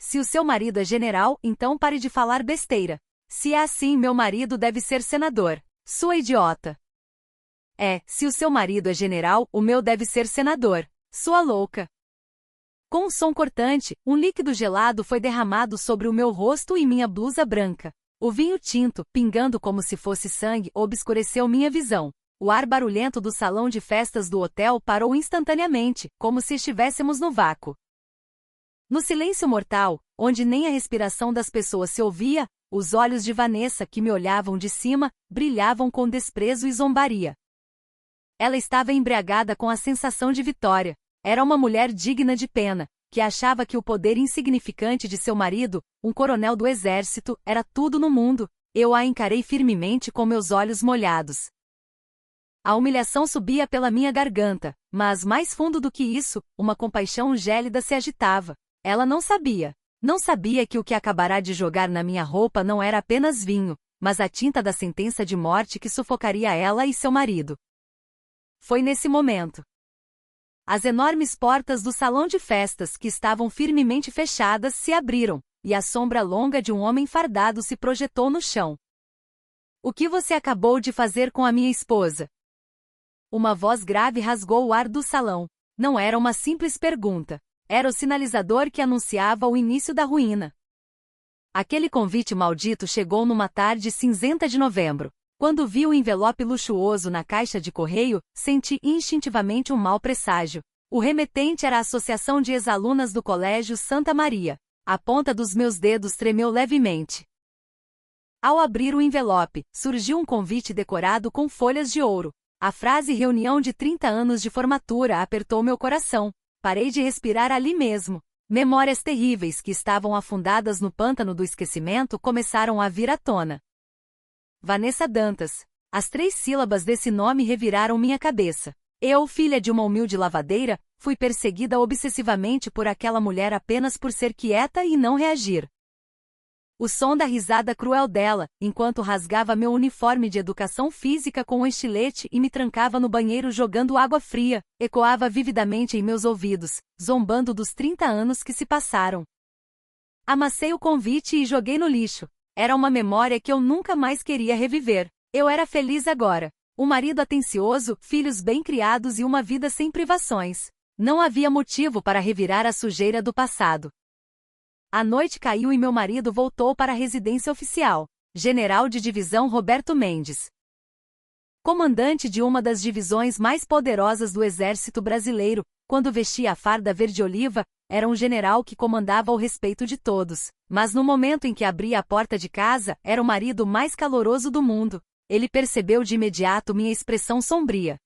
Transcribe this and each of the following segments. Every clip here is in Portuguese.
Se o seu marido é general, então pare de falar besteira. Se é assim, meu marido deve ser senador. Sua idiota. Se o seu marido é general, o meu deve ser senador. Sua louca. Com um som cortante, um líquido gelado foi derramado sobre o meu rosto e minha blusa branca. O vinho tinto, pingando como se fosse sangue, obscureceu minha visão. O ar barulhento do salão de festas do hotel parou instantaneamente, como se estivéssemos no vácuo. No silêncio mortal, onde nem a respiração das pessoas se ouvia, os olhos de Vanessa, que me olhavam de cima, brilhavam com desprezo e zombaria. Ela estava embriagada com a sensação de vitória. Era uma mulher digna de pena, que achava que o poder insignificante de seu marido, um coronel do exército, era tudo no mundo. Eu a encarei firmemente com meus olhos molhados. A humilhação subia pela minha garganta, mas mais fundo do que isso, uma compaixão gélida se agitava. Ela não sabia. Não sabia que o que acabará de jogar na minha roupa não era apenas vinho, mas a tinta da sentença de morte que sufocaria ela e seu marido. Foi nesse momento. As enormes portas do salão de festas, que estavam firmemente fechadas, se abriram, e a sombra longa de um homem fardado se projetou no chão. O que você acabou de fazer com a minha esposa? Uma voz grave rasgou o ar do salão. Não era uma simples pergunta. Era o sinalizador que anunciava o início da ruína. Aquele convite maldito chegou numa tarde cinzenta de novembro. Quando vi o envelope luxuoso na caixa de correio, senti instintivamente um mau presságio. O remetente era a Associação de Ex-Alunas do Colégio Santa Maria. A ponta dos meus dedos tremeu levemente. Ao abrir o envelope, surgiu um convite decorado com folhas de ouro. A frase reunião de 30 anos de formatura apertou meu coração. Parei de respirar ali mesmo. Memórias terríveis que estavam afundadas no pântano do esquecimento começaram a vir à tona. Vanessa Dantas. As 3 sílabas desse nome reviraram minha cabeça. Eu, filha de uma humilde lavadeira, fui perseguida obsessivamente por aquela mulher apenas por ser quieta e não reagir. O som da risada cruel dela, enquanto rasgava meu uniforme de educação física com um estilete e me trancava no banheiro jogando água fria, ecoava vividamente em meus ouvidos, zombando dos 30 anos que se passaram. Amassei o convite e joguei no lixo. Era uma memória que eu nunca mais queria reviver. Eu era feliz agora. Um marido atencioso, filhos bem criados e uma vida sem privações. Não havia motivo para revirar a sujeira do passado. A noite caiu e meu marido voltou para a residência oficial. General de divisão Roberto Mendes. Comandante de uma das divisões mais poderosas do exército brasileiro, quando vestia a farda verde-oliva, era um general que comandava ao respeito de todos. Mas no momento em que abria a porta de casa, era o marido mais caloroso do mundo. Ele percebeu de imediato minha expressão sombria.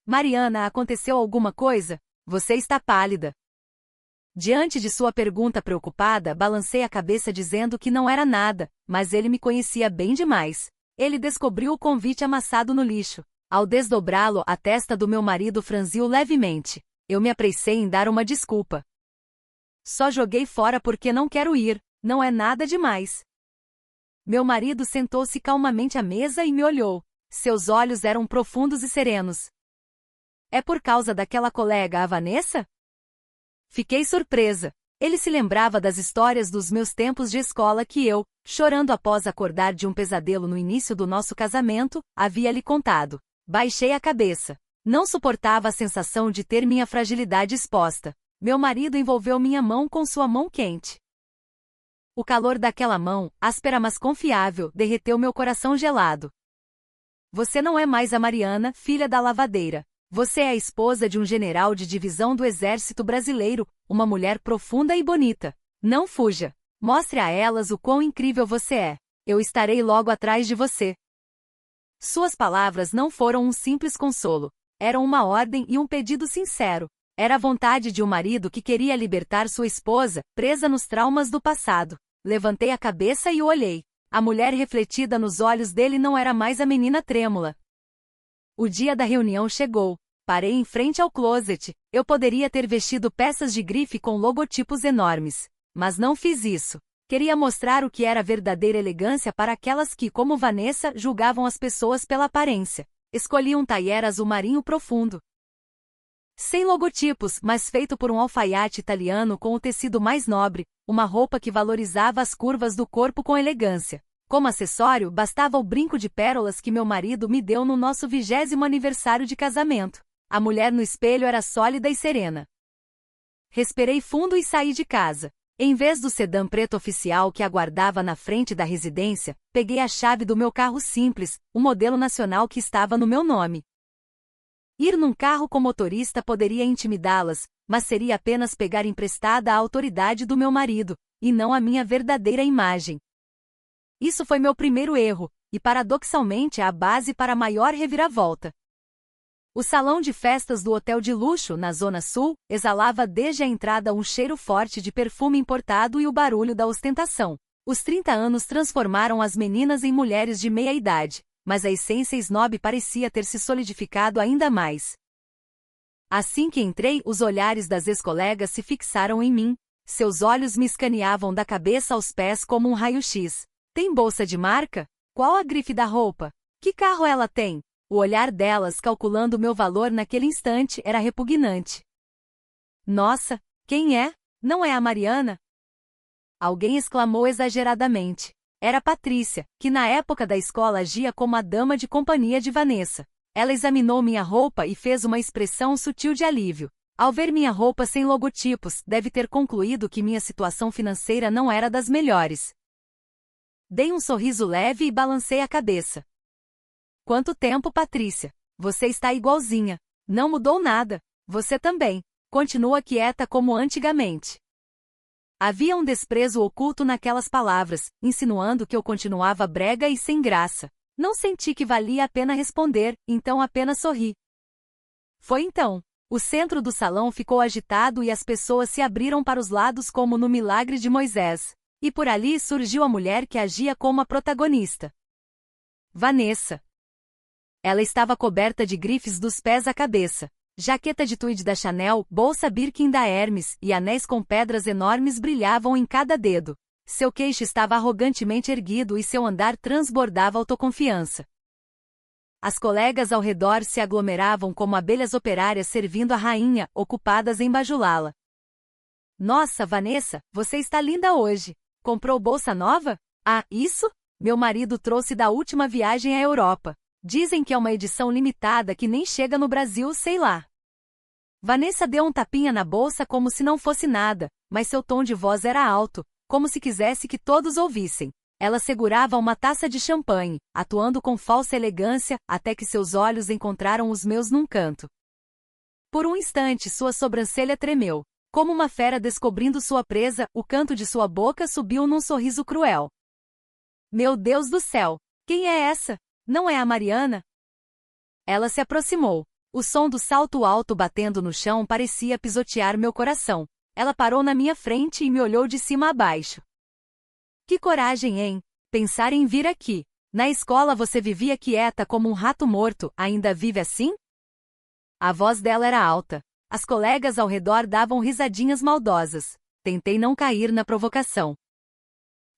Mariana, aconteceu alguma coisa? Você está pálida. Diante de sua pergunta preocupada, balancei a cabeça dizendo que não era nada, mas ele me conhecia bem demais. Ele descobriu o convite amassado no lixo. Ao desdobrá-lo, a testa do meu marido franziu levemente. Eu me apressei em dar uma desculpa. Só joguei fora porque não quero ir, não é nada demais. Meu marido sentou-se calmamente à mesa e me olhou. Seus olhos eram profundos e serenos. É por causa daquela colega, a Vanessa? Fiquei surpresa. Ele se lembrava das histórias dos meus tempos de escola que eu, chorando após acordar de um pesadelo no início do nosso casamento, havia lhe contado. Baixei a cabeça. Não suportava a sensação de ter minha fragilidade exposta. Meu marido envolveu minha mão com sua mão quente. O calor daquela mão, áspera mas confiável, derreteu meu coração gelado. Você não é mais a Mariana, filha da lavadeira. Você é a esposa de um general de divisão do exército brasileiro, uma mulher profunda e bonita. Não fuja. Mostre a elas o quão incrível você é. Eu estarei logo atrás de você. Suas palavras não foram um simples consolo. Eram uma ordem e um pedido sincero. Era a vontade de um marido que queria libertar sua esposa, presa nos traumas do passado. Levantei a cabeça e o olhei. A mulher refletida nos olhos dele não era mais a menina trêmula. O dia da reunião chegou. Parei em frente ao closet. Eu poderia ter vestido peças de grife com logotipos enormes. Mas não fiz isso. Queria mostrar o que era verdadeira elegância para aquelas que, como Vanessa, julgavam as pessoas pela aparência. Escolhi um tailleur azul marinho profundo. Sem logotipos, mas feito por um alfaiate italiano com o tecido mais nobre, uma roupa que valorizava as curvas do corpo com elegância. Como acessório, bastava o brinco de pérolas que meu marido me deu no nosso 20º aniversário de casamento. A mulher no espelho era sólida e serena. Respirei fundo e saí de casa. Em vez do sedã preto oficial que aguardava na frente da residência, peguei a chave do meu carro simples, o modelo nacional que estava no meu nome. Ir num carro com motorista poderia intimidá-las, mas seria apenas pegar emprestada a autoridade do meu marido, e não a minha verdadeira imagem. Isso foi meu primeiro erro, e paradoxalmente a base para a maior reviravolta. O salão de festas do hotel de luxo, na Zona Sul, exalava desde a entrada um cheiro forte de perfume importado e o barulho da ostentação. Os 30 anos transformaram as meninas em mulheres de meia-idade, mas a essência snob parecia ter se solidificado ainda mais. Assim que entrei, os olhares das ex-colegas se fixaram em mim. Seus olhos me escaneavam da cabeça aos pés como um raio-x. Tem bolsa de marca? Qual a grife da roupa? Que carro ela tem? O olhar delas calculando meu valor naquele instante era repugnante. Nossa, quem é? Não é a Mariana? Alguém exclamou exageradamente. Era Patrícia, que na época da escola agia como a dama de companhia de Vanessa. Ela examinou minha roupa e fez uma expressão sutil de alívio. Ao ver minha roupa sem logotipos, deve ter concluído que minha situação financeira não era das melhores. Dei um sorriso leve e balancei a cabeça. Quanto tempo, Patrícia? Você está igualzinha. Não mudou nada. Você também. Continua quieta como antigamente. Havia um desprezo oculto naquelas palavras, insinuando que eu continuava brega e sem graça. Não senti que valia a pena responder, então apenas sorri. Foi então. O centro do salão ficou agitado e as pessoas se abriram para os lados como no milagre de Moisés. E por ali surgiu a mulher que agia como a protagonista. Vanessa. Ela estava coberta de grifes dos pés à cabeça. Jaqueta de tweed da Chanel, bolsa Birkin da Hermes e anéis com pedras enormes brilhavam em cada dedo. Seu queixo estava arrogantemente erguido e seu andar transbordava autoconfiança. As colegas ao redor se aglomeravam como abelhas operárias servindo a rainha, ocupadas em bajulá-la. Nossa, Vanessa, você está linda hoje. Comprou bolsa nova? Ah, isso? Meu marido trouxe da última viagem à Europa. Dizem que é uma edição limitada que nem chega no Brasil, sei lá. Vanessa deu um tapinha na bolsa como se não fosse nada, mas seu tom de voz era alto, como se quisesse que todos ouvissem. Ela segurava uma taça de champanhe, atuando com falsa elegância, até que seus olhos encontraram os meus num canto. Por um instante sua sobrancelha tremeu. Como uma fera descobrindo sua presa, o canto de sua boca subiu num sorriso cruel. Meu Deus do céu! Quem é essa? Não é a Mariana? Ela se aproximou. O som do salto alto batendo no chão parecia pisotear meu coração. Ela parou na minha frente e me olhou de cima a baixo. Que coragem, hein? Pensar em vir aqui. Na escola você vivia quieta como um rato morto, ainda vive assim? A voz dela era alta. As colegas ao redor davam risadinhas maldosas. Tentei não cair na provocação.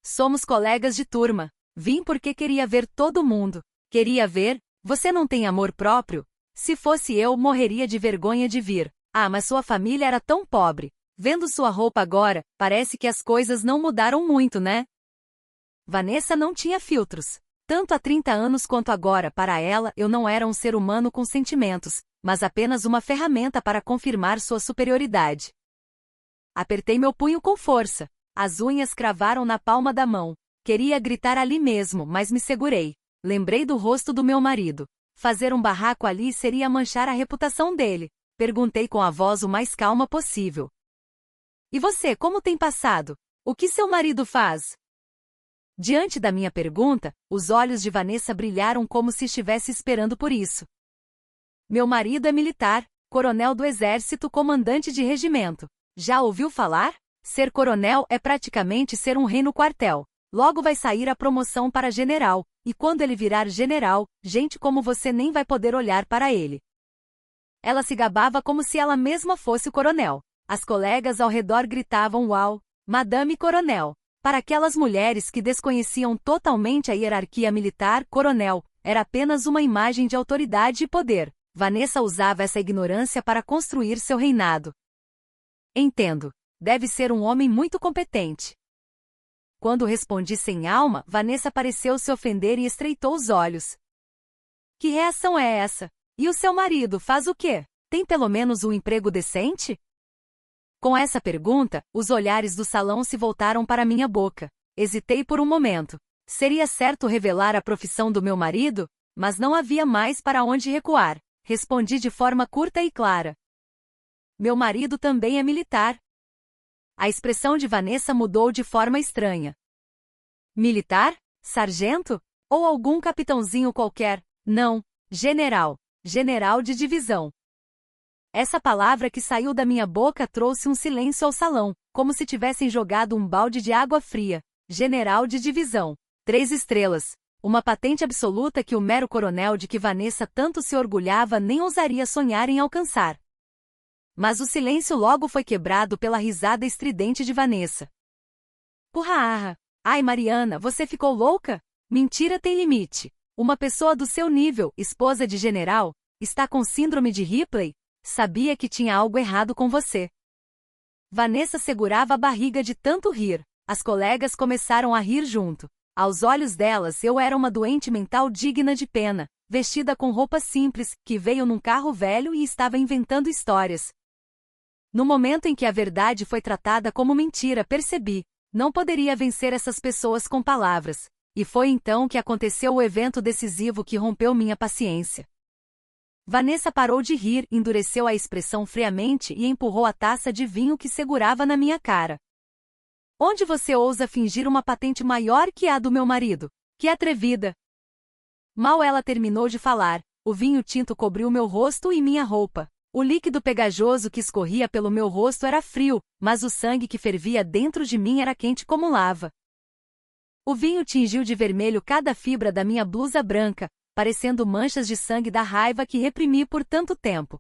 Somos colegas de turma. Vim porque queria ver todo mundo. Queria ver? Você não tem amor próprio? Se fosse eu, morreria de vergonha de vir. Ah, mas sua família era tão pobre. Vendo sua roupa agora, parece que as coisas não mudaram muito, né? Vanessa não tinha filtros. Tanto há 30 anos quanto agora, para ela, eu não era um ser humano com sentimentos, mas apenas uma ferramenta para confirmar sua superioridade. Apertei meu punho com força. As unhas cravaram na palma da mão. Queria gritar ali mesmo, mas me segurei. Lembrei do rosto do meu marido. Fazer um barraco ali seria manchar a reputação dele. Perguntei com a voz o mais calma possível. E você, como tem passado? O que seu marido faz? Diante da minha pergunta, os olhos de Vanessa brilharam como se estivesse esperando por isso. Meu marido é militar, coronel do exército, comandante de regimento. Já ouviu falar? Ser coronel é praticamente ser um rei no quartel. Logo vai sair a promoção para general, e quando ele virar general, gente como você nem vai poder olhar para ele. Ela se gabava como se ela mesma fosse o coronel. As colegas ao redor gritavam uau, Madame Coronel. Para aquelas mulheres que desconheciam totalmente a hierarquia militar, coronel era apenas uma imagem de autoridade e poder. Vanessa usava essa ignorância para construir seu reinado. Entendo. Deve ser um homem muito competente. Quando respondi sem alma, Vanessa pareceu se ofender e estreitou os olhos. Que reação é essa? E o seu marido faz o quê? Tem pelo menos um emprego decente? Com essa pergunta, os olhares do salão se voltaram para minha boca. Hesitei por um momento. Seria certo revelar a profissão do meu marido? Mas não havia mais para onde recuar. Respondi de forma curta e clara. Meu marido também é militar. A expressão de Vanessa mudou de forma estranha. Militar? Sargento? Ou algum capitãozinho qualquer? Não, general. General de divisão. Essa palavra que saiu da minha boca trouxe um silêncio ao salão, como se tivessem jogado um balde de água fria. General de divisão. 3 estrelas. Uma patente absoluta que o mero coronel de que Vanessa tanto se orgulhava nem ousaria sonhar em alcançar. Mas o silêncio logo foi quebrado pela risada estridente de Vanessa. Porra! Ai, Mariana, você ficou louca? Mentira tem limite. Uma pessoa do seu nível, esposa de general, está com síndrome de Ripley? Sabia que tinha algo errado com você. Vanessa segurava a barriga de tanto rir. As colegas começaram a rir junto. Aos olhos delas eu era uma doente mental digna de pena, vestida com roupas simples, que veio num carro velho e estava inventando histórias. No momento em que a verdade foi tratada como mentira, percebi, não poderia vencer essas pessoas com palavras. E foi então que aconteceu o evento decisivo que rompeu minha paciência. Vanessa parou de rir, endureceu a expressão friamente e empurrou a taça de vinho que segurava na minha cara. Onde você ousa fingir uma patente maior que a do meu marido? Que atrevida! Mal ela terminou de falar, o vinho tinto cobriu meu rosto e minha roupa. O líquido pegajoso que escorria pelo meu rosto era frio, mas o sangue que fervia dentro de mim era quente como lava. O vinho tingiu de vermelho cada fibra da minha blusa branca, parecendo manchas de sangue da raiva que reprimi por tanto tempo.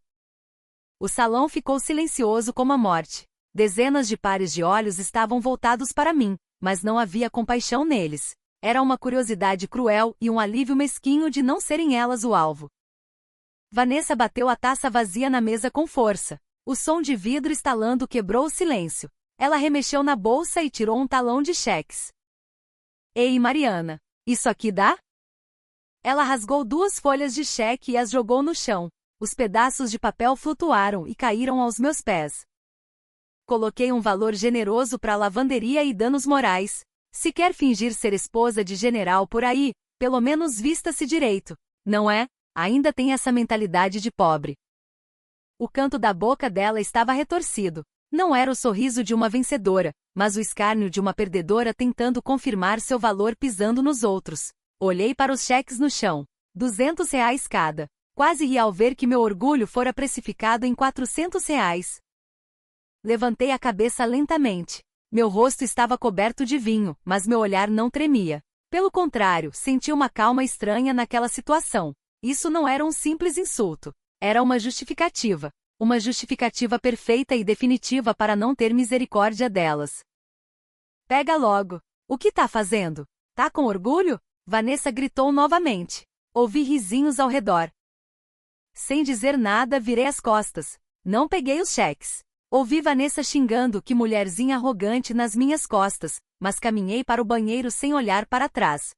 O salão ficou silencioso como a morte. Dezenas de pares de olhos estavam voltados para mim, mas não havia compaixão neles. Era uma curiosidade cruel e um alívio mesquinho de não serem elas o alvo. Vanessa bateu a taça vazia na mesa com força. O som de vidro estalando quebrou o silêncio. Ela remexeu na bolsa e tirou um talão de cheques. Ei, Mariana, isso aqui dá? Ela rasgou 2 folhas de cheque e as jogou no chão. Os pedaços de papel flutuaram e caíram aos meus pés. Coloquei um valor generoso para lavanderia e danos morais. Se quer fingir ser esposa de general por aí, pelo menos vista-se direito, não é? Ainda tem essa mentalidade de pobre. O canto da boca dela estava retorcido. Não era o sorriso de uma vencedora, mas o escárnio de uma perdedora tentando confirmar seu valor pisando nos outros. Olhei para os cheques no chão. R$ 200 cada. Quase ri ao ver que meu orgulho fora precificado em R$ 400. Levantei a cabeça lentamente. Meu rosto estava coberto de vinho, mas meu olhar não tremia. Pelo contrário, senti uma calma estranha naquela situação. Isso não era um simples insulto. Era uma justificativa. Uma justificativa perfeita e definitiva para não ter misericórdia delas. Pega logo. O que tá fazendo? Tá com orgulho? Vanessa gritou novamente. Ouvi risinhos ao redor. Sem dizer nada, virei as costas. Não peguei os cheques. Ouvi Vanessa xingando que mulherzinha arrogante nas minhas costas, mas caminhei para o banheiro sem olhar para trás.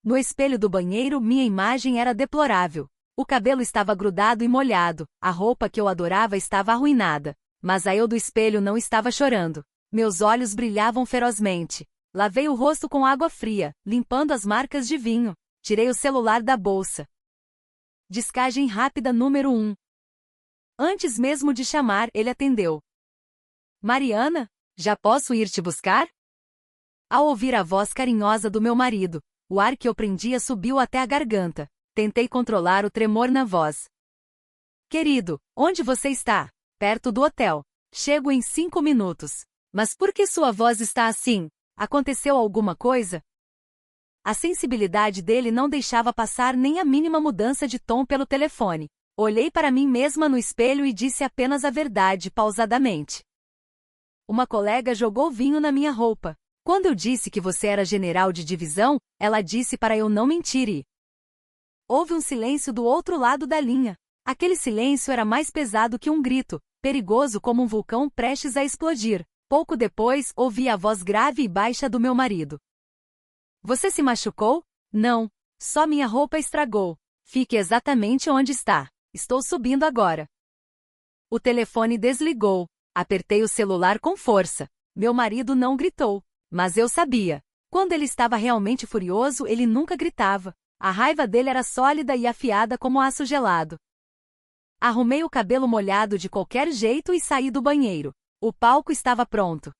No espelho do banheiro, minha imagem era deplorável. O cabelo estava grudado e molhado, a roupa que eu adorava estava arruinada. Mas a eu do espelho não estava chorando. Meus olhos brilhavam ferozmente. Lavei o rosto com água fria, limpando as marcas de vinho. Tirei o celular da bolsa. Descagem rápida número 1. Antes mesmo de chamar, ele atendeu. Mariana, já posso ir te buscar? Ao ouvir a voz carinhosa do meu marido, o ar que eu prendia subiu até a garganta. Tentei controlar o tremor na voz. Querido, onde você está? Perto do hotel. Chego em 5 minutos. Mas por que sua voz está assim? Aconteceu alguma coisa? A sensibilidade dele não deixava passar nem a mínima mudança de tom pelo telefone. Olhei para mim mesma no espelho e disse apenas a verdade pausadamente. Uma colega jogou vinho na minha roupa. Quando eu disse que você era general de divisão, ela disse para eu não mentir e... Houve um silêncio do outro lado da linha. Aquele silêncio era mais pesado que um grito, perigoso como um vulcão prestes a explodir. Pouco depois, ouvi a voz grave e baixa do meu marido. Você se machucou? Não. Só minha roupa estragou. Fique exatamente onde está. Estou subindo agora. O telefone desligou. Apertei o celular com força. Meu marido não gritou. Mas eu sabia. Quando ele estava realmente furioso, ele nunca gritava. A raiva dele era sólida e afiada como aço gelado. Arrumei o cabelo molhado de qualquer jeito e saí do banheiro. O palco estava pronto.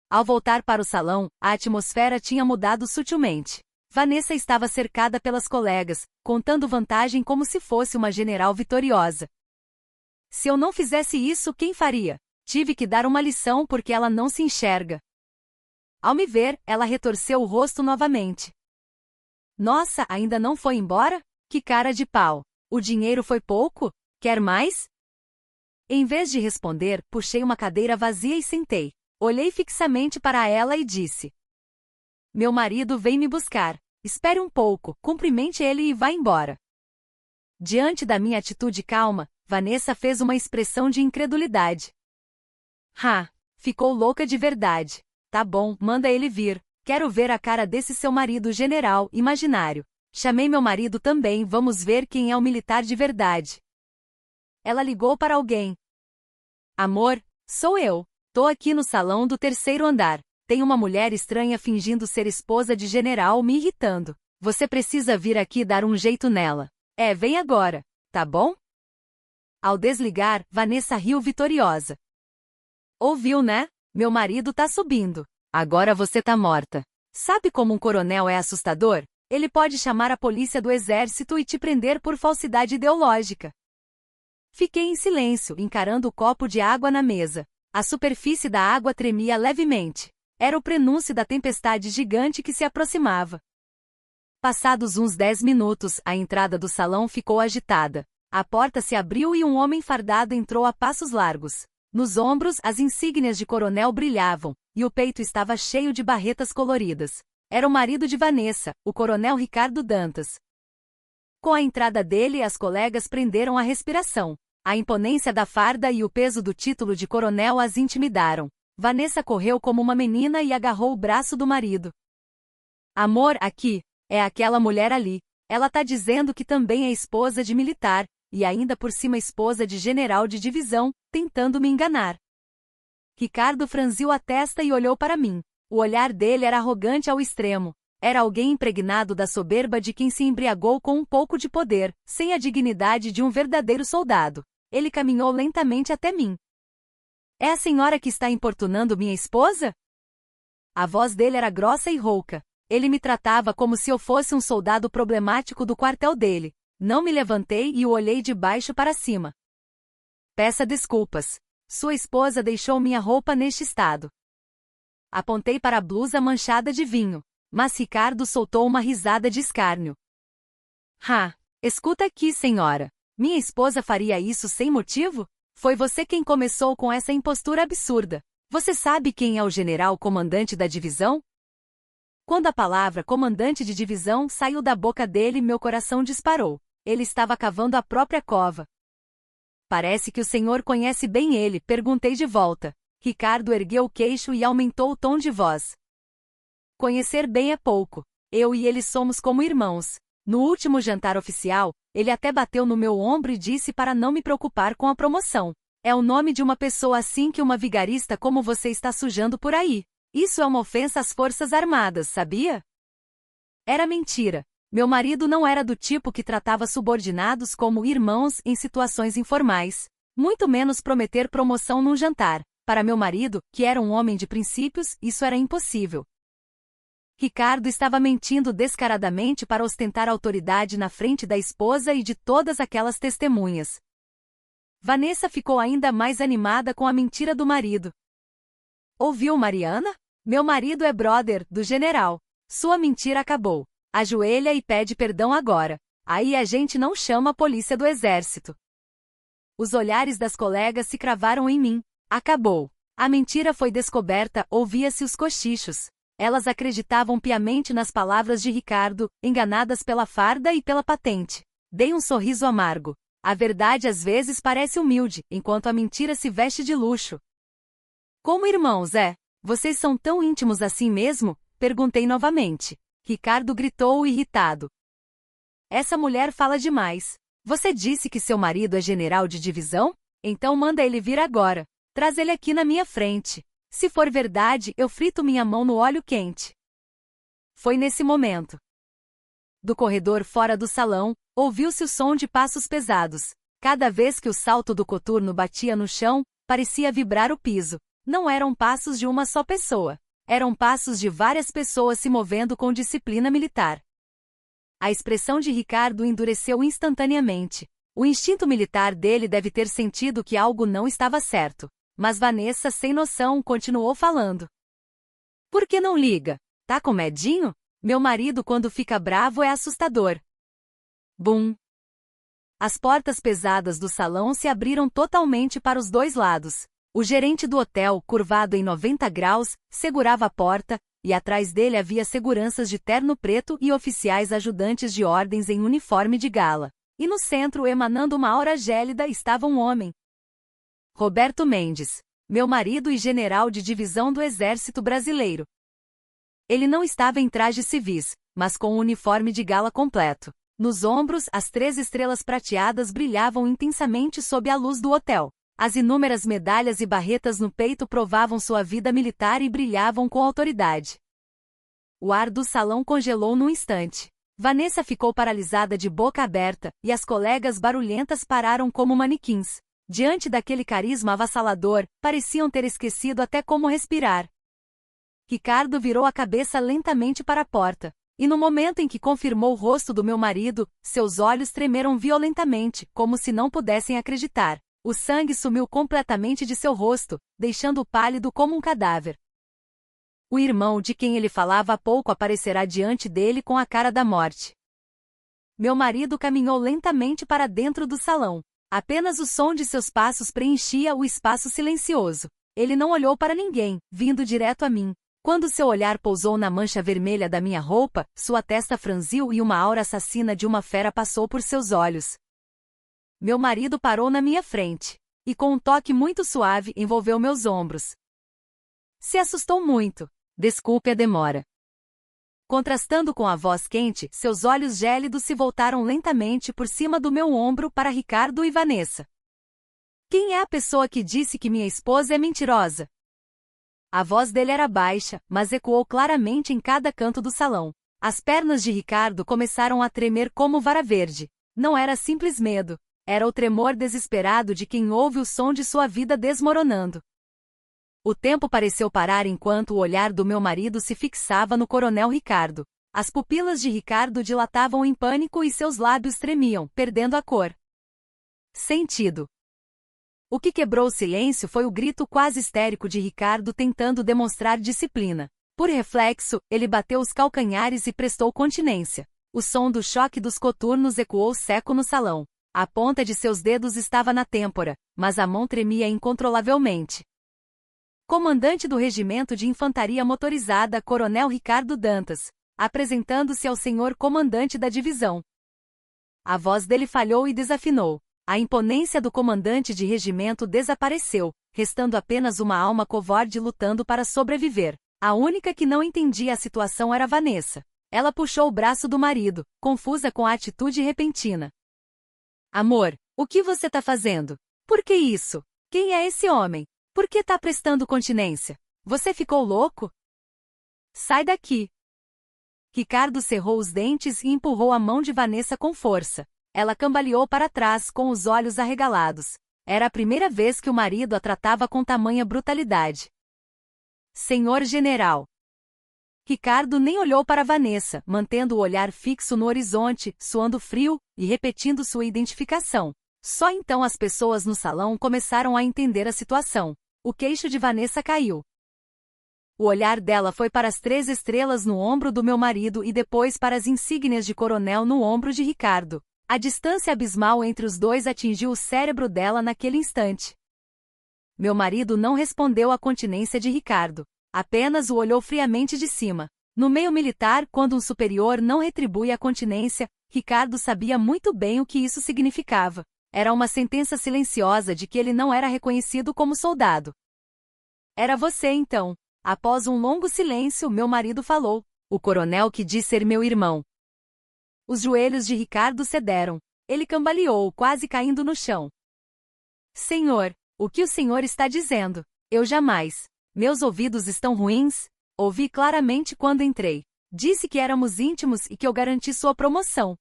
Ao voltar para o salão, a atmosfera tinha mudado sutilmente. Vanessa estava cercada pelas colegas, contando vantagem como se fosse uma general vitoriosa. Se eu não fizesse isso, quem faria? Tive que dar uma lição porque ela não se enxerga. Ao me ver, ela retorceu o rosto novamente. Nossa, ainda não foi embora? Que cara de pau. O dinheiro foi pouco? Quer mais? Em vez de responder, puxei uma cadeira vazia e sentei. Olhei fixamente para ela e disse: Meu marido vem me buscar. Espere um pouco, cumprimente ele e vá embora. Diante da minha atitude calma, Vanessa fez uma expressão de incredulidade. Ficou louca de verdade. Tá bom, manda ele vir. Quero ver a cara desse seu marido general imaginário. Chamei meu marido também, vamos ver quem é o militar de verdade. Ela ligou para alguém. Amor, sou eu. Tô aqui no salão do terceiro andar. Tem uma mulher estranha fingindo ser esposa de general me irritando. Você precisa vir aqui dar um jeito nela. Vem agora, tá bom? Ao desligar, Vanessa riu vitoriosa. Ouviu, né? Meu marido tá subindo. Agora você tá morta. Sabe como um coronel é assustador? Ele pode chamar a polícia do exército e te prender por falsidade ideológica. Fiquei em silêncio, encarando o copo de água na mesa. A superfície da água tremia levemente. Era o prenúncio da tempestade gigante que se aproximava. Passados uns 10 minutos, a entrada do salão ficou agitada. A porta se abriu e um homem fardado entrou a passos largos. Nos ombros, as insígnias de coronel brilhavam, e o peito estava cheio de barretas coloridas. Era o marido de Vanessa, o coronel Ricardo Dantas. Com a entrada dele, as colegas prenderam a respiração. A imponência da farda e o peso do título de coronel as intimidaram. Vanessa correu como uma menina e agarrou o braço do marido. Amor, aqui. É aquela mulher ali. Ela tá dizendo que também é esposa de militar, e ainda por cima esposa de general de divisão, tentando me enganar. Ricardo franziu a testa e olhou para mim. O olhar dele era arrogante ao extremo. Era alguém impregnado da soberba de quem se embriagou com um pouco de poder, sem a dignidade de um verdadeiro soldado. Ele caminhou lentamente até mim. É a senhora que está importunando minha esposa? A voz dele era grossa e rouca. Ele me tratava como se eu fosse um soldado problemático do quartel dele. Não me levantei e o olhei de baixo para cima. Peça desculpas. Sua esposa deixou minha roupa neste estado. Apontei para a blusa manchada de vinho. Mas Ricardo soltou uma risada de escárnio. Escuta aqui, senhora. Minha esposa faria isso sem motivo? Foi você quem começou com essa impostura absurda. Você sabe quem é o general comandante da divisão? Quando a palavra comandante de divisão saiu da boca dele, meu coração disparou. Ele estava cavando a própria cova. Parece que o senhor conhece bem ele, perguntei de volta. Ricardo ergueu o queixo e aumentou o tom de voz. Conhecer bem é pouco. Eu e ele somos como irmãos. No último jantar oficial, ele até bateu no meu ombro e disse para não me preocupar com a promoção. É o nome de uma pessoa assim que uma vigarista como você está sujando por aí. Isso é uma ofensa às Forças Armadas, sabia? Era mentira. Meu marido não era do tipo que tratava subordinados como irmãos em situações informais. Muito menos prometer promoção num jantar. Para meu marido, que era um homem de princípios, isso era impossível. Ricardo estava mentindo descaradamente para ostentar autoridade na frente da esposa e de todas aquelas testemunhas. Vanessa ficou ainda mais animada com a mentira do marido. Ouviu, Mariana? Meu marido é brother do general. Sua mentira acabou. Ajoelha e pede perdão agora. Aí a gente não chama a polícia do exército. Os olhares das colegas se cravaram em mim. Acabou. A mentira foi descoberta, ouvia-se os cochichos. Elas acreditavam piamente nas palavras de Ricardo, enganadas pela farda e pela patente. Dei um sorriso amargo. A verdade às vezes parece humilde, enquanto a mentira se veste de luxo. Como irmãos, vocês são tão íntimos assim mesmo? Perguntei novamente. Ricardo gritou irritado. Essa mulher fala demais. Você disse que seu marido é general de divisão? Então manda ele vir agora. Traz ele aqui na minha frente. Se for verdade, eu frito minha mão no óleo quente. Foi nesse momento. Do corredor fora do salão, ouviu-se o som de passos pesados. Cada vez que o salto do coturno batia no chão, parecia vibrar o piso. Não eram passos de uma só pessoa. Eram passos de várias pessoas se movendo com disciplina militar. A expressão de Ricardo endureceu instantaneamente. O instinto militar dele deve ter sentido que algo não estava certo. Mas Vanessa, sem noção, continuou falando. Por que não liga? Tá com medinho? Meu marido, quando fica bravo, é assustador. Bum! As portas pesadas do salão se abriram totalmente para os dois lados. O gerente do hotel, curvado em 90 graus, segurava a porta, e atrás dele havia seguranças de terno preto e oficiais ajudantes de ordens em uniforme de gala. E no centro, emanando uma aura gélida, estava um homem. Roberto Mendes, meu marido e general de divisão do Exército Brasileiro. Ele não estava em trajes civis, mas com um uniforme de gala completo. Nos ombros, as 3 estrelas prateadas brilhavam intensamente sob a luz do hotel. As inúmeras medalhas e barretas no peito provavam sua vida militar e brilhavam com autoridade. O ar do salão congelou num instante. Vanessa ficou paralisada de boca aberta, e as colegas barulhentas pararam como manequins. Diante daquele carisma avassalador, pareciam ter esquecido até como respirar. Ricardo virou a cabeça lentamente para a porta. E no momento em que confirmou o rosto do meu marido, seus olhos tremeram violentamente, como se não pudessem acreditar. O sangue sumiu completamente de seu rosto, deixando-o pálido como um cadáver. O irmão de quem ele falava há pouco aparecerá diante dele com a cara da morte. Meu marido caminhou lentamente para dentro do salão. Apenas o som de seus passos preenchia o espaço silencioso. Ele não olhou para ninguém, vindo direto a mim. Quando seu olhar pousou na mancha vermelha da minha roupa, sua testa franziu e uma aura assassina de uma fera passou por seus olhos. Meu marido parou na minha frente, e com um toque muito suave envolveu meus ombros. Se assustou muito. Desculpe a demora. Contrastando com a voz quente, seus olhos gélidos se voltaram lentamente por cima do meu ombro para Ricardo e Vanessa. Quem é a pessoa que disse que minha esposa é mentirosa? A voz dele era baixa, mas ecoou claramente em cada canto do salão. As pernas de Ricardo começaram a tremer como vara verde. Não era simples medo. Era o tremor desesperado de quem ouve o som de sua vida desmoronando. O tempo pareceu parar enquanto o olhar do meu marido se fixava no coronel Ricardo. As pupilas de Ricardo dilatavam em pânico e seus lábios tremiam, perdendo a cor. Sentido. O que quebrou o silêncio foi o grito quase histérico de Ricardo tentando demonstrar disciplina. Por reflexo, ele bateu os calcanhares e prestou continência. O som do choque dos coturnos ecoou seco no salão. A ponta de seus dedos estava na têmpora, mas a mão tremia incontrolavelmente. Comandante do Regimento de Infantaria Motorizada, Coronel Ricardo Dantas, apresentando-se ao senhor comandante da divisão. A voz dele falhou e desafinou. A imponência do comandante de regimento desapareceu, restando apenas uma alma covarde lutando para sobreviver. A única que não entendia a situação era Vanessa. Ela puxou o braço do marido, confusa com a atitude repentina. Amor, o que você tá fazendo? Por que isso? Quem é esse homem? Por que tá prestando continência? Você ficou louco? Sai daqui. Ricardo cerrou os dentes e empurrou a mão de Vanessa com força. Ela cambaleou para trás com os olhos arregalados. Era a primeira vez que o marido a tratava com tamanha brutalidade. Senhor General. Ricardo nem olhou para Vanessa, mantendo o olhar fixo no horizonte, suando frio, e repetindo sua identificação. Só então as pessoas no salão começaram a entender a situação. O queixo de Vanessa caiu. O olhar dela foi para as 3 estrelas no ombro do meu marido e depois para as insígnias de coronel no ombro de Ricardo. A distância abismal entre os dois atingiu o cérebro dela naquele instante. Meu marido não respondeu à continência de Ricardo. Apenas o olhou friamente de cima. No meio militar, quando um superior não retribui a continência, Ricardo sabia muito bem o que isso significava. Era uma sentença silenciosa de que ele não era reconhecido como soldado. Era você então. Após um longo silêncio, meu marido falou. O coronel que diz ser meu irmão. Os joelhos de Ricardo cederam. Ele cambaleou, quase caindo no chão. Senhor, o que o senhor está dizendo? Eu jamais. Meus ouvidos estão ruins? Ouvi claramente quando entrei. Disse que éramos íntimos e que eu garanti sua promoção.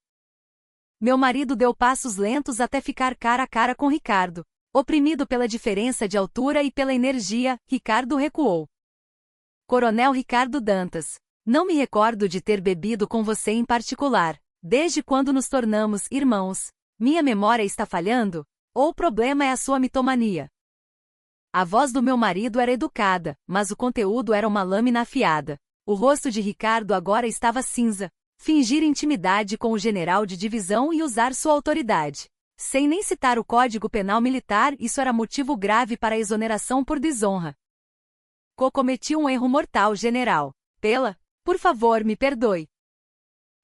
Meu marido deu passos lentos até ficar cara a cara com Ricardo. Oprimido pela diferença de altura e pela energia, Ricardo recuou. Coronel Ricardo Dantas. Não me recordo de ter bebido com você em particular. Desde quando nos tornamos irmãos? Minha memória está falhando? Ou o problema é a sua mitomania? A voz do meu marido era educada, mas o conteúdo era uma lâmina afiada. O rosto de Ricardo agora estava cinza. Fingir intimidade com o general de divisão e usar sua autoridade. Sem nem citar o Código Penal Militar, isso era motivo grave para a exoneração por desonra. Cometi um erro mortal, general. Por favor, me perdoe.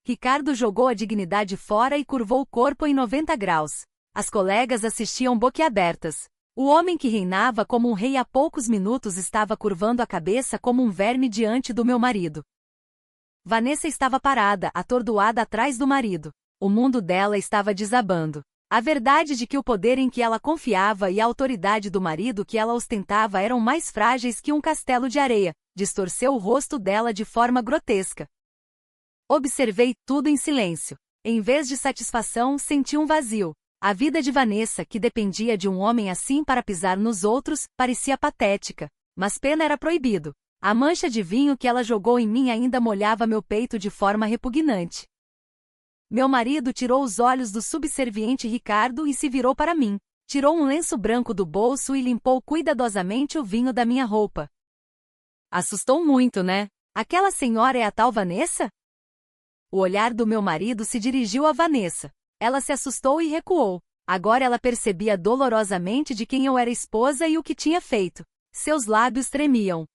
Ricardo jogou a dignidade fora e curvou o corpo em 90 graus. As colegas assistiam boquiabertas. O homem que reinava como um rei há poucos minutos estava curvando a cabeça como um verme diante do meu marido. Vanessa estava parada, atordoada atrás do marido. O mundo dela estava desabando. A verdade de que o poder em que ela confiava e a autoridade do marido que ela ostentava eram mais frágeis que um castelo de areia, distorceu o rosto dela de forma grotesca. Observei tudo em silêncio. Em vez de satisfação, senti um vazio. A vida de Vanessa, que dependia de um homem assim para pisar nos outros, parecia patética. Mas pena era proibido. A mancha de vinho que ela jogou em mim ainda molhava meu peito de forma repugnante. Meu marido tirou os olhos do subserviente Ricardo e se virou para mim. Tirou um lenço branco do bolso e limpou cuidadosamente o vinho da minha roupa. Assustou muito, né? Aquela senhora é a tal Vanessa? O olhar do meu marido se dirigiu a Vanessa. Ela se assustou e recuou. Agora ela percebia dolorosamente de quem eu era esposa e o que tinha feito. Seus lábios tremiam.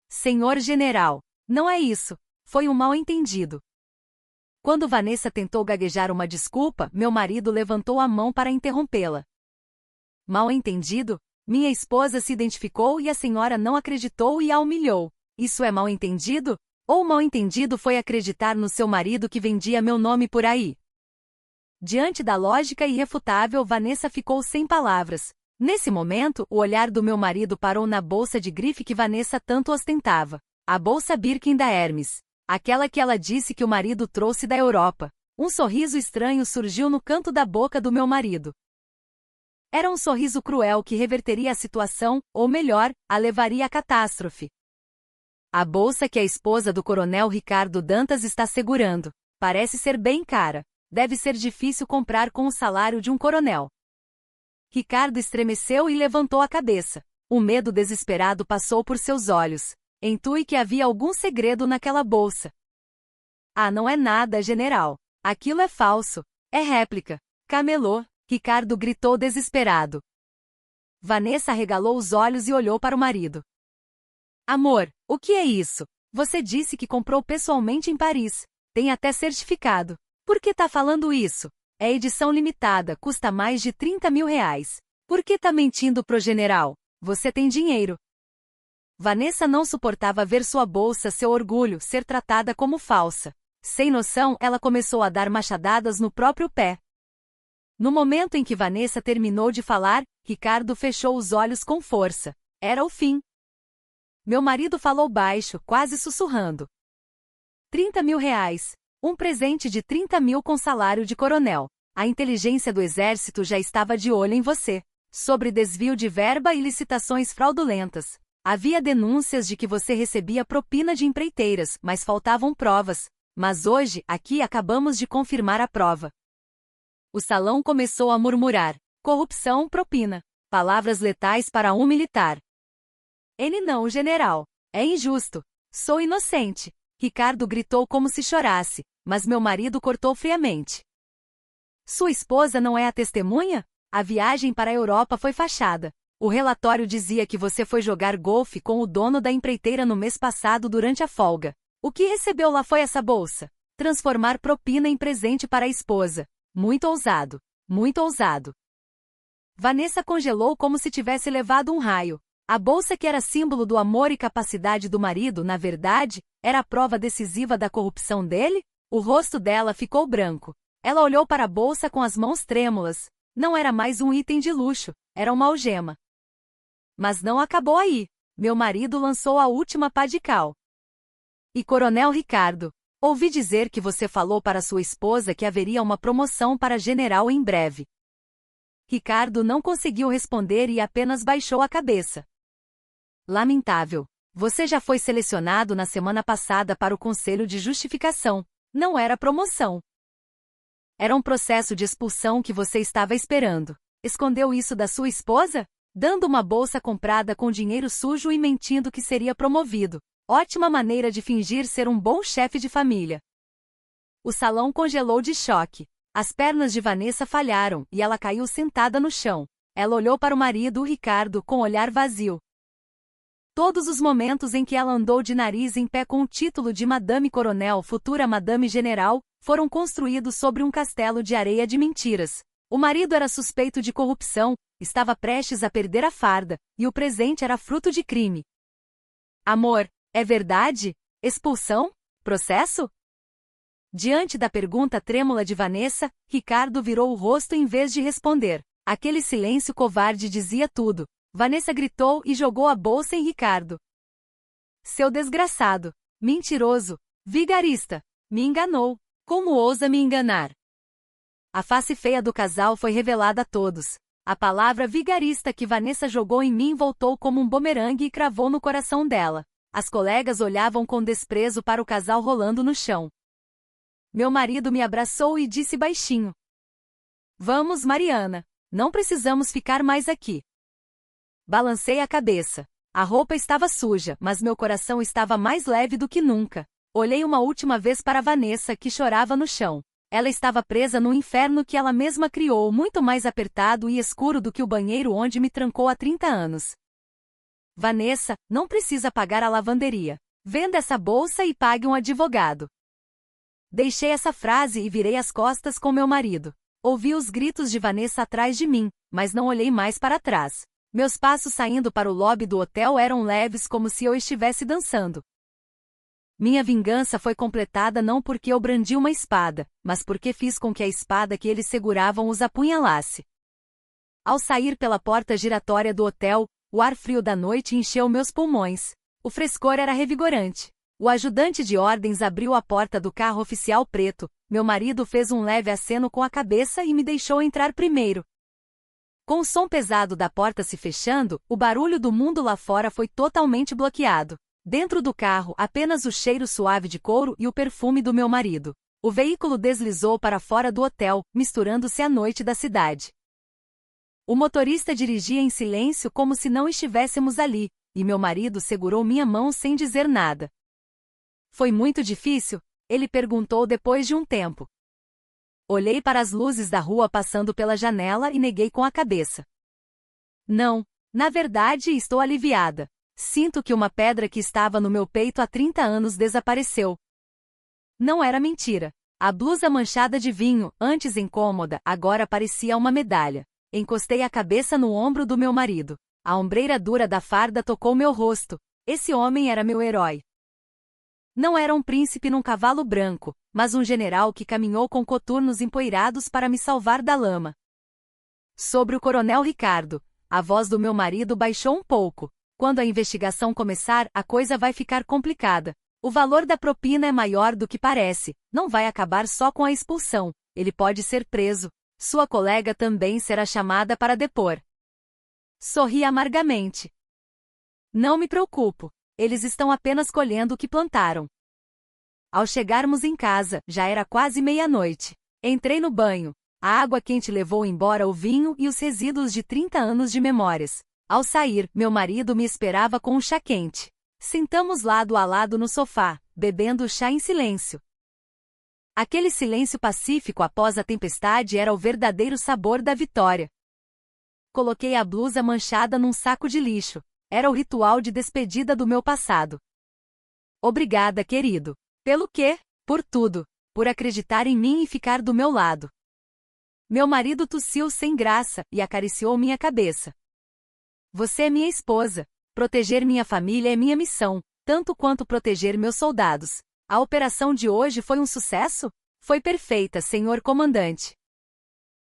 Senhor general, não é isso. Foi um mal-entendido. Quando Vanessa tentou gaguejar uma desculpa, meu marido levantou a mão para interrompê-la. Mal-entendido? Minha esposa se identificou e a senhora não acreditou e a humilhou. Isso é mal-entendido? Ou mal-entendido foi acreditar no seu marido que vendia meu nome por aí? Diante da lógica irrefutável, Vanessa ficou sem palavras. Nesse momento, o olhar do meu marido parou na bolsa de grife que Vanessa tanto ostentava. A bolsa Birkin da Hermes. Aquela que ela disse que o marido trouxe da Europa. Um sorriso estranho surgiu no canto da boca do meu marido. Era um sorriso cruel que reverteria a situação, ou melhor, a levaria à catástrofe. A bolsa que a esposa do coronel Ricardo Dantas está segurando. Parece ser bem cara. Deve ser difícil comprar com o salário de um coronel. Ricardo estremeceu e levantou a cabeça. Um medo desesperado passou por seus olhos. Intui que havia algum segredo naquela bolsa. Ah, não é nada, general. Aquilo é falso. É réplica. Camelô. Ricardo gritou desesperado. Vanessa arregalou os olhos e olhou para o marido. Amor, o que é isso? Você disse que comprou pessoalmente em Paris. Tem até certificado. Por que tá falando isso? É edição limitada, custa mais de 30 mil reais. Por que tá mentindo pro general? Você tem dinheiro. Vanessa não suportava ver sua bolsa, seu orgulho, ser tratada como falsa. Sem noção, ela começou a dar machadadas no próprio pé. No momento em que Vanessa terminou de falar, Ricardo fechou os olhos com força. Era o fim. Meu marido falou baixo, quase sussurrando. 30 mil reais. Um presente de 30 mil com salário de coronel. A inteligência do exército já estava de olho em você. Sobre desvio de verba e licitações fraudulentas. Havia denúncias de que você recebia propina de empreiteiras, mas faltavam provas. Mas hoje, aqui acabamos de confirmar a prova. O salão começou a murmurar. Corrupção, propina. Palavras letais para um militar. Ele não, general. É injusto. Sou inocente. Ricardo gritou como se chorasse, mas meu marido cortou friamente. Sua esposa não é a testemunha? A viagem para a Europa foi fachada. O relatório dizia que você foi jogar golfe com o dono da empreiteira no mês passado durante a folga. O que recebeu lá foi essa bolsa. Transformar propina em presente para a esposa. Muito ousado. Muito ousado. Vanessa congelou como se tivesse levado um raio. A bolsa que era símbolo do amor e capacidade do marido, na verdade, era a prova decisiva da corrupção dele? O rosto dela ficou branco. Ela olhou para a bolsa com as mãos trêmulas. Não era mais um item de luxo, era uma algema. Mas não acabou aí. Meu marido lançou a última pá de cal. E Coronel Ricardo, ouvi dizer que você falou para sua esposa que haveria uma promoção para general em breve. Ricardo não conseguiu responder e apenas baixou a cabeça. Lamentável. Você já foi selecionado na semana passada para o Conselho de Justificação. Não era promoção. Era um processo de expulsão que você estava esperando. Escondeu isso da sua esposa? Dando uma bolsa comprada com dinheiro sujo e mentindo que seria promovido. Ótima maneira de fingir ser um bom chefe de família. O salão congelou de choque. As pernas de Vanessa falharam e ela caiu sentada no chão. Ela olhou para o marido, Ricardo, com olhar vazio. Todos os momentos em que ela andou de nariz em pé com o título de Madame Coronel, futura Madame General, foram construídos sobre um castelo de areia de mentiras. O marido era suspeito de corrupção, estava prestes a perder a farda, e o presente era fruto de crime. Amor, é verdade? Expulsão? Processo? Diante da pergunta trêmula de Vanessa, Ricardo virou o rosto em vez de responder. Aquele silêncio covarde dizia tudo. Vanessa gritou e jogou a bolsa em Ricardo. Seu desgraçado, mentiroso, vigarista, me enganou. Como ousa me enganar? A face feia do casal foi revelada a todos. A palavra vigarista que Vanessa jogou em mim voltou como um bumerangue e cravou no coração dela. As colegas olhavam com desprezo para o casal rolando no chão. Meu marido me abraçou e disse baixinho. Vamos, Mariana. Não precisamos ficar mais aqui. Balancei a cabeça. A roupa estava suja, mas meu coração estava mais leve do que nunca. Olhei uma última vez para Vanessa, que chorava no chão. Ela estava presa no inferno que ela mesma criou, muito mais apertado e escuro do que o banheiro onde me trancou há 30 anos. Vanessa, não precisa pagar a lavanderia. Venda essa bolsa e pague um advogado. Deixei essa frase e virei as costas com meu marido. Ouvi os gritos de Vanessa atrás de mim, mas não olhei mais para trás. Meus passos saindo para o lobby do hotel eram leves como se eu estivesse dançando. Minha vingança foi completada não porque eu brandi uma espada, mas porque fiz com que a espada que eles seguravam os apunhalasse. Ao sair pela porta giratória do hotel, o ar frio da noite encheu meus pulmões. O frescor era revigorante. O ajudante de ordens abriu a porta do carro oficial preto, meu marido fez um leve aceno com a cabeça e me deixou entrar primeiro. Com o som pesado da porta se fechando, o barulho do mundo lá fora foi totalmente bloqueado. Dentro do carro, apenas o cheiro suave de couro e o perfume do meu marido. O veículo deslizou para fora do hotel, misturando-se à noite da cidade. O motorista dirigia em silêncio como se não estivéssemos ali, e meu marido segurou minha mão sem dizer nada. Foi muito difícil? Ele perguntou depois de um tempo. Olhei para as luzes da rua passando pela janela e neguei com a cabeça. Não, na verdade estou aliviada. Sinto que uma pedra que estava no meu peito há 30 anos desapareceu. Não era mentira. A blusa manchada de vinho, antes incômoda, agora parecia uma medalha. Encostei a cabeça no ombro do meu marido. A ombreira dura da farda tocou meu rosto. Esse homem era meu herói. Não era um príncipe num cavalo branco, mas um general que caminhou com coturnos empoeirados para me salvar da lama. Sobre o coronel Ricardo, a voz do meu marido baixou um pouco. Quando a investigação começar, a coisa vai ficar complicada. O valor da propina é maior do que parece. Não vai acabar só com a expulsão. Ele pode ser preso. Sua colega também será chamada para depor. Sorri amargamente. Não me preocupo. Eles estão apenas colhendo o que plantaram. Ao chegarmos em casa, já era quase meia-noite. Entrei no banho. A água quente levou embora o vinho e os resíduos de 30 anos de memórias. Ao sair, meu marido me esperava com um chá quente. Sentamos lado a lado no sofá, bebendo o chá em silêncio. Aquele silêncio pacífico após a tempestade era o verdadeiro sabor da vitória. Coloquei a blusa manchada num saco de lixo. Era o ritual de despedida do meu passado. Obrigada, querido. Pelo quê? Por tudo. Por acreditar em mim e ficar do meu lado. Meu marido tossiu sem graça e acariciou minha cabeça. Você é minha esposa. Proteger minha família é minha missão, tanto quanto proteger meus soldados. A operação de hoje foi um sucesso? Foi perfeita, senhor comandante.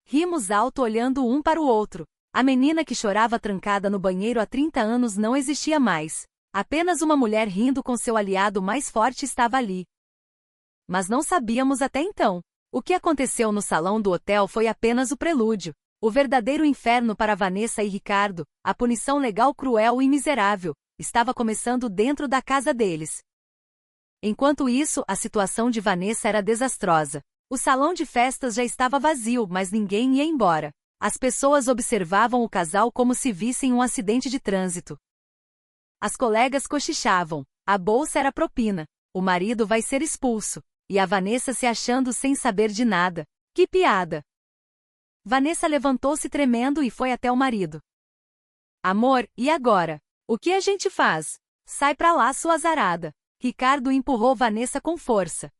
Rimos alto olhando um para o outro. A menina que chorava trancada no banheiro há 30 anos não existia mais. Apenas uma mulher rindo com seu aliado mais forte estava ali. Mas não sabíamos até então. O que aconteceu no salão do hotel foi apenas o prelúdio. O verdadeiro inferno para Vanessa e Ricardo, a punição legal cruel e miserável, estava começando dentro da casa deles. Enquanto isso, a situação de Vanessa era desastrosa. O salão de festas já estava vazio, mas ninguém ia embora. As pessoas observavam o casal como se vissem um acidente de trânsito. As colegas cochichavam. A bolsa era propina. O marido vai ser expulso. E a Vanessa se achando sem saber de nada. Que piada! Vanessa levantou-se tremendo e foi até o marido. Amor, e agora? O que a gente faz? Sai pra lá, sua azarada. Ricardo empurrou Vanessa com força.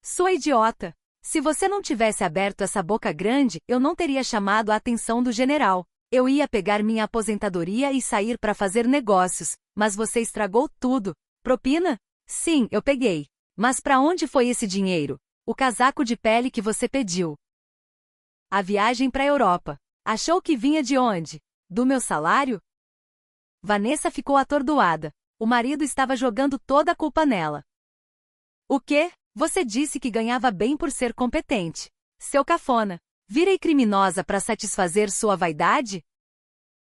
Sua idiota! Se você não tivesse aberto essa boca grande, eu não teria chamado a atenção do general. Eu ia pegar minha aposentadoria e sair para fazer negócios, mas você estragou tudo. Propina? Sim, eu peguei. Mas para onde foi esse dinheiro? O casaco de pele que você pediu. A viagem para a Europa. Achou que vinha de onde? Do meu salário? Vanessa ficou atordoada. O marido estava jogando toda a culpa nela. O quê? Você disse que ganhava bem por ser competente. Seu cafona. Virei criminosa para satisfazer sua vaidade?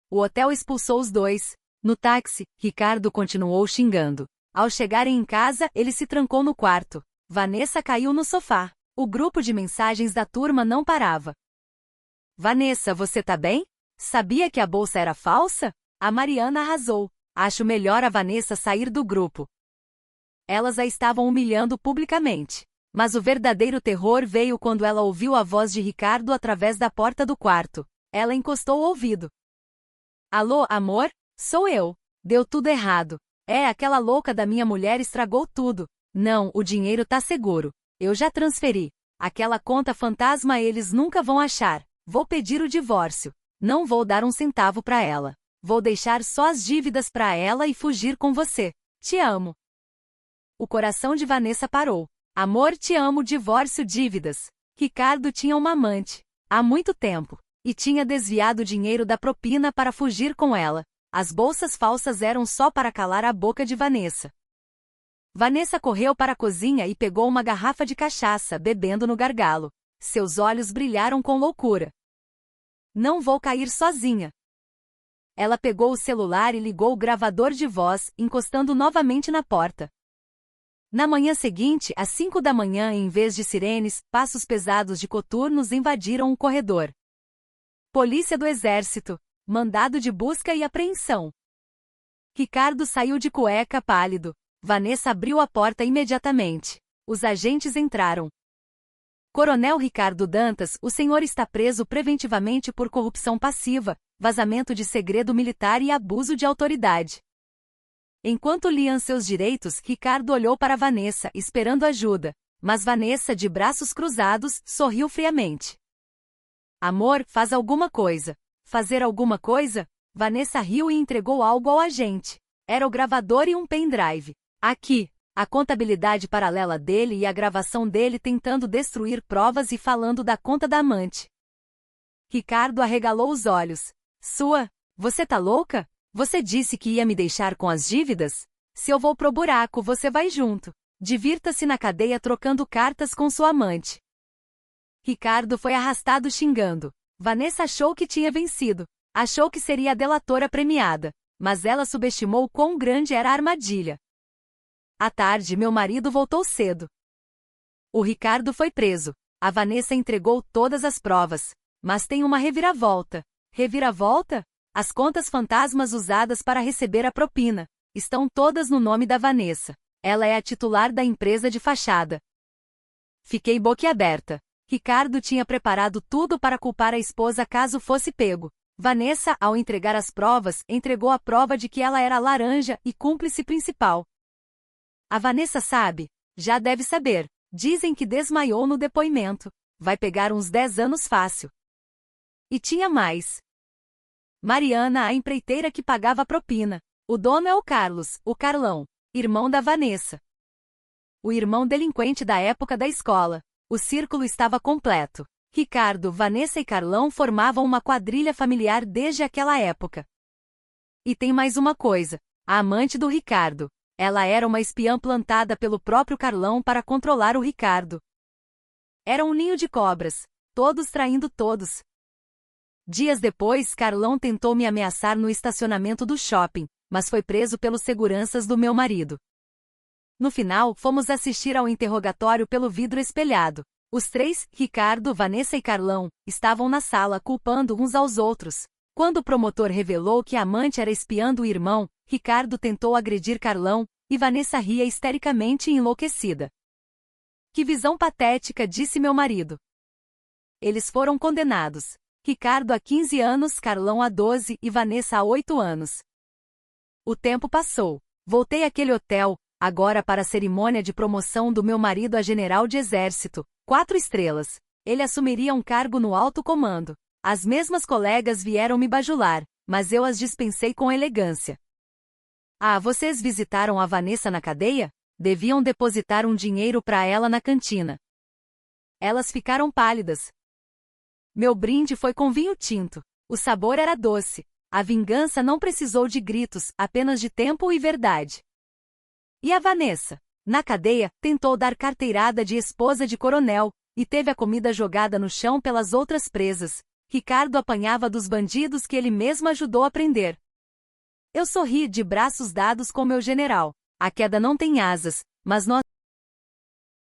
O hotel expulsou os dois. No táxi, Ricardo continuou xingando. Ao chegarem em casa, ele se trancou no quarto. Vanessa caiu no sofá. O grupo de mensagens da turma não parava. Vanessa, você tá bem? Sabia que a bolsa era falsa? A Mariana arrasou. Acho melhor a Vanessa sair do grupo. Elas a estavam humilhando publicamente. Mas o verdadeiro terror veio quando ela ouviu a voz de Ricardo através da porta do quarto. Ela encostou o ouvido. Alô, amor? Sou eu. Deu tudo errado. Aquela louca da minha mulher estragou tudo. Não, o dinheiro tá seguro. Eu já transferi. Aquela conta fantasma eles nunca vão achar. Vou pedir o divórcio. Não vou dar um centavo pra ela. Vou deixar só as dívidas pra ela e fugir com você. Te amo. O coração de Vanessa parou. Amor, te amo, divórcio, dívidas. Ricardo tinha uma amante. Há muito tempo. E tinha desviado o dinheiro da propina para fugir com ela. As bolsas falsas eram só para calar a boca de Vanessa. Vanessa correu para a cozinha e pegou uma garrafa de cachaça, bebendo no gargalo. Seus olhos brilharam com loucura. Não vou cair sozinha. Ela pegou o celular e ligou o gravador de voz, encostando novamente na porta. Na manhã seguinte, às 5 da manhã, em vez de sirenes, passos pesados de coturnos invadiram o corredor. Polícia do Exército. Mandado de busca e apreensão. Ricardo saiu de cueca pálido. Vanessa abriu a porta imediatamente. Os agentes entraram. Coronel Ricardo Dantas, o senhor está preso preventivamente por corrupção passiva, vazamento de segredo militar e abuso de autoridade. Enquanto liam seus direitos, Ricardo olhou para Vanessa, esperando ajuda. Mas Vanessa, de braços cruzados, sorriu friamente. Amor, faz alguma coisa. Fazer alguma coisa? Vanessa riu e entregou algo ao agente. Era o gravador e um pendrive. Aqui, a contabilidade paralela dele e a gravação dele tentando destruir provas e falando da conta da amante. Ricardo arregalou os olhos. Você tá louca? Você disse que ia me deixar com as dívidas? Se eu vou pro buraco, você vai junto. Divirta-se na cadeia trocando cartas com sua amante. Ricardo foi arrastado xingando. Vanessa achou que tinha vencido. Achou que seria a delatora premiada. Mas ela subestimou quão grande era a armadilha. À tarde, meu marido voltou cedo. O Ricardo foi preso. A Vanessa entregou todas as provas. Mas tem uma reviravolta. Reviravolta? As contas fantasmas usadas para receber a propina estão todas no nome da Vanessa. Ela é a titular da empresa de fachada. Fiquei boquiaberta. Ricardo tinha preparado tudo para culpar a esposa caso fosse pego. Vanessa, ao entregar as provas, entregou a prova de que ela era a laranja e cúmplice principal. A Vanessa sabe? Já deve saber. Dizem que desmaiou no depoimento. vai pegar uns 10 anos fácil. E tinha mais. Mariana, a empreiteira que pagava a propina. O dono é o Carlos, o Carlão, irmão da Vanessa. O irmão delinquente da época da escola. O círculo estava completo. Ricardo, Vanessa e Carlão formavam uma quadrilha familiar desde aquela época. E tem mais uma coisa. A amante do Ricardo. Ela era uma espiã plantada pelo próprio Carlão para controlar o Ricardo. Era um ninho de cobras, todos traindo todos. Dias depois, Carlão tentou me ameaçar no estacionamento do shopping, mas foi preso pelos seguranças do meu marido. No final, fomos assistir ao interrogatório pelo vidro espelhado. Os três, Ricardo, Vanessa e Carlão, estavam na sala culpando uns aos outros. Quando o promotor revelou que a amante era espiando o irmão, Ricardo tentou agredir Carlão, e Vanessa ria histericamente e enlouquecida. Que visão patética, disse meu marido. Eles foram condenados. Ricardo a 15 anos, Carlão a 12 e Vanessa a 8 anos. O tempo passou. Voltei àquele hotel, agora para a cerimônia de promoção do meu marido a general de exército, 4 estrelas. Ele assumiria um cargo no alto comando. As mesmas colegas vieram me bajular, mas eu as dispensei com elegância. Ah, vocês visitaram a Vanessa na cadeia? Deviam depositar um dinheiro para ela na cantina. Elas ficaram pálidas. Meu brinde foi com vinho tinto. O sabor era doce. A vingança não precisou de gritos, apenas de tempo e verdade. E a Vanessa? Na cadeia, tentou dar carteirada de esposa de coronel, e teve a comida jogada no chão pelas outras presas. Ricardo apanhava dos bandidos que ele mesmo ajudou a prender. Eu sorri de braços dados com meu general. A queda não tem asas, mas nós